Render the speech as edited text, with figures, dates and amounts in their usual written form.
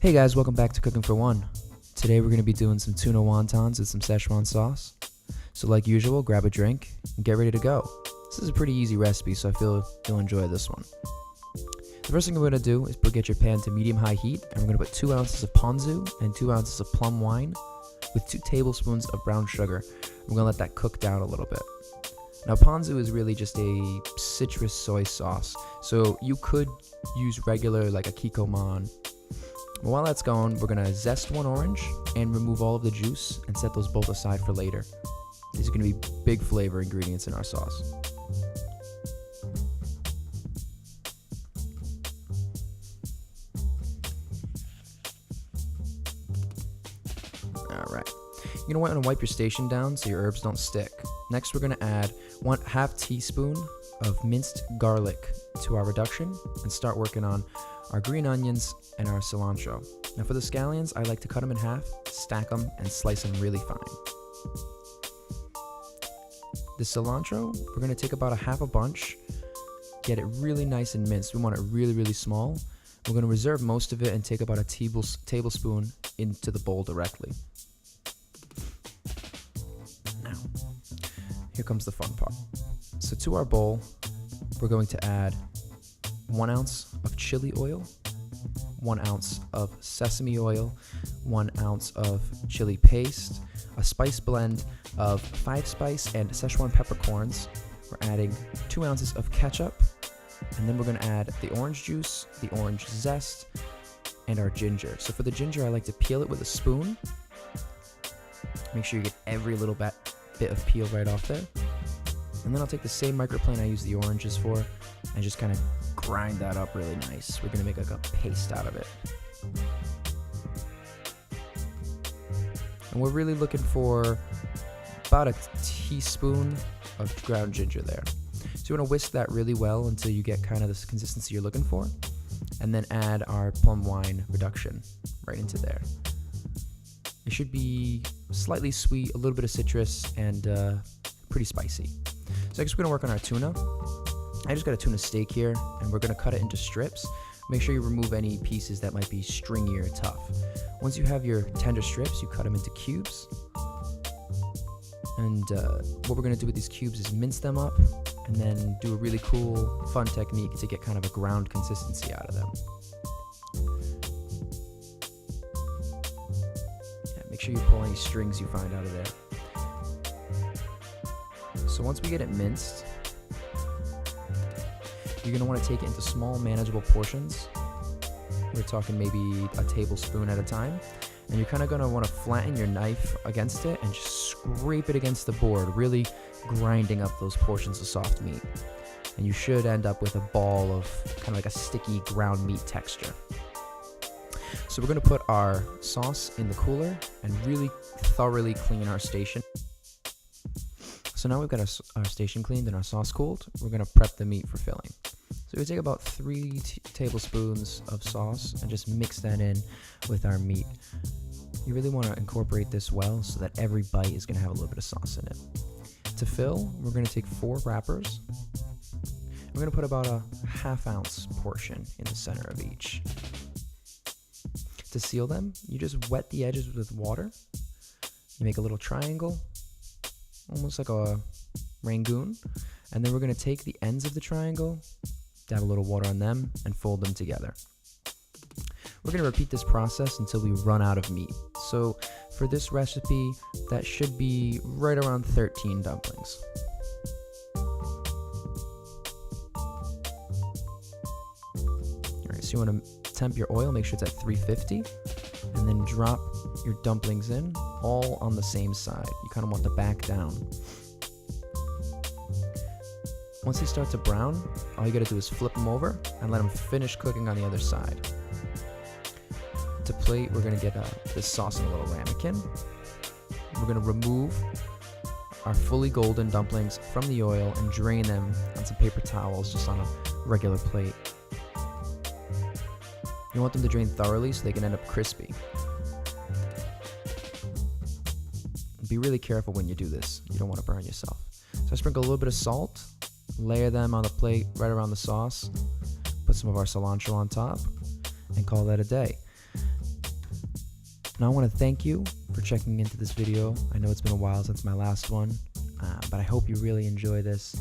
Hey guys, welcome back to Cooking for One. Today we're going to be doing some tuna wontons with some Szechuan sauce. So like usual, grab a drink and get ready to go. This is a pretty easy recipe, so I feel you'll enjoy this one. The first thing we're going to do is get your pan to medium-high heat, and we're going to put 2 ounces of ponzu and 2 ounces of plum wine with 2 tablespoons of brown sugar. We're going to let that cook down a little bit. Now ponzu is really just a citrus soy sauce, so you could use regular like a kikkoman. While that's going, we're going to zest 1 orange and remove all of the juice and set those both aside for later. These are going to be big flavor ingredients in our sauce. Alright, you're going to want to wipe your station down so your herbs don't stick. Next we're going to add 1/2 teaspoon of minced garlic to our reduction and start working on our green onions and our cilantro. Now for the scallions, I like to cut them in half, stack them, and slice them really fine. The cilantro, we're going to take about a bunch, get it really nice and minced. We want it really small. We're going to reserve most of it and take about a tablespoon into the bowl directly. Now, here comes the fun part. So to our bowl, we're going to add 1 ounce of chili oil, 1 ounce of sesame oil, 1 ounce of chili paste, a spice blend of 5 spice and Szechuan peppercorns. We're adding 2 ounces of ketchup, and then we're going to add the orange juice, the orange zest, and our ginger. So for the ginger, I like to peel it with a spoon. Make sure you get every little bit of peel right off there. And then I'll take the same microplane I use the oranges for and just kind of grind that up really nice. We're going to make like a paste out of it. And we're really looking for about a teaspoon of ground ginger there. So you want to whisk that really well until you get kind of this consistency you're looking for. And then add our plum wine reduction right into there. It should be slightly sweet, a little bit of citrus, and pretty spicy. So next we're going to work on our tuna. I just got a tuna steak here, and we're going to cut it into strips. Make sure you remove any pieces that might be stringy or tough. Once you have your tender strips, you cut them into cubes. And what we're going to do with these cubes is mince them up and then do a really cool, fun technique to get kind of a ground consistency out of them. Yeah, make sure you pull any strings you find out of there. So once we get it minced, you're going to want to take it into small, manageable portions. We're talking maybe a tablespoon at a time. And you're kind of going to want to flatten your knife against it and just scrape it against the board, really grinding up those portions of soft meat. And you should end up with a ball of kind of like a sticky ground meat texture. So we're going to put our sauce in the cooler and really thoroughly clean our station. So now we've got our station cleaned and our sauce cooled, we're going to prep the meat for filling. So we take about 3 tablespoons of sauce and just mix that in with our meat. You really want to incorporate this well so that every bite is going to have a little bit of sauce in it. To fill, we're going to take 4 wrappers. We're going to put about a ½ ounce portion in the center of each. To seal them, you just wet the edges with water. You make a little triangle, almost like a rangoon, and then we're going to take the ends of the triangle, dab a little water on them, and fold them together. We're going to repeat this process until we run out of meat. So for this recipe, that should be right around 13 dumplings. Alright, so you want to temp your oil, make sure it's at 350, and then drop your dumplings in, all on the same side. You kind of want the back down. Once they start to brown, all you gotta do is flip them over and let them finish cooking on the other side. To plate, we're gonna get this sauce in a little ramekin. We're gonna remove our fully golden dumplings from the oil and drain them on some paper towels just on a regular plate. You want them to drain thoroughly so they can end up crispy. Be really careful when you do this. You don't want to burn yourself. So I sprinkle a little bit of salt, layer them on the plate right around the sauce, put some of our cilantro on top, and call that a day. And I want to thank you for checking into this video. I know it's been a while since my last one, but I hope you really enjoy this.